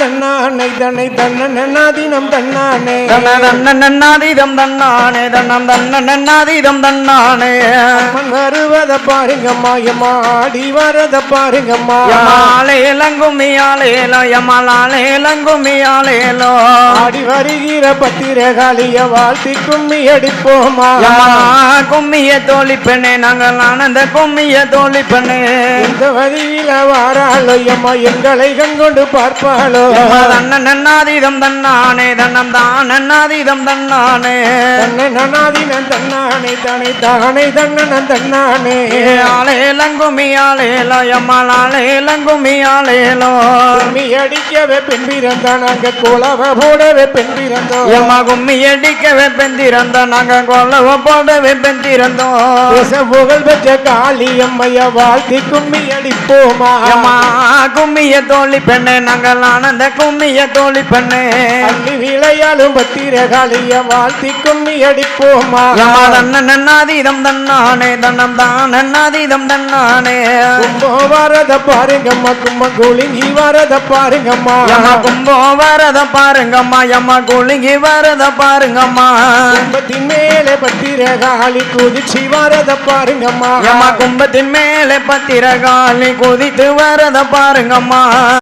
தன்னானே தன்னை தன்னன்னாதீனம் தன்னானே தன்னன்னாதீதம் தன்னானே தன்னம் தன்னன்னாதீதம் தன்னானே அம்மன் வருவத பாருங்கம்மா எம்மா ஆடி வரத பாருங்கம்மா லேலங்கும்மியாலேலோ யமலாலேலங்கும்மியாலேலோ ஆடி வருகிற பத்திரகாளிய வாழ்த்தி கும்மி அடிப்போமா கும்மிய தோழி பெண்ணே நாங்கள் ஆனந்த கும்மிய தோழி பெண்ணே இந்த வழியில வாராளோ எம்மா எங்களை கண்கொண்டு பார்ப்பாளோ தன்னன்னாதீதம் தன்னானே தன்னம் தானன்னாதீதம் தன்னானே தன்னன்னாதீனம் தன்னானே தானே தானே தன்னன் தன்னானே ஆலேலங்கும்மியாலேலோ யமலாலேலங்கும்மியாலேலோ கும்மி அடிக்கவே பெண் பிறந்தான் அங்க குலவ போடவே பெண் பிறந்தோம் எம்மா கும்மி அடிக்கவே பெண் திறந்தோம் நாங்க கொல்லவ போடவே பெண் திறந்தோம் புகழ் பெற்ற காளி அம்மைய வாழ்த்தி கும்மி அடிப்போமா கும்மிய தோழி பெண்ணே நாங்கள் ஆனந்த கும்மிய தோழி பெண்ணே அள்ளி விளையாடும் பத்திரகாளிய வாழ்த்தி கும்மி அடிப்போமா தன்னன்னாதீதம் தன்னானே தன்னம் தானன்னாதீதம் தன்னானே கும்போ வரத பாருங்கம்மா கும்ப குலுங்கி வரத பாருங்கம்மா கும்போ வரத பாருங்கம்மா எம்மா குலுங்கி வரத பாருங்கம்மா கும்பத்தின் மேலே பத்திரகாளி குதிச்சு வரத பாருங்கம்மா கும்பத்தின் மேலே பத்திரகாளி குதித்து வரத பாருங்கம்மா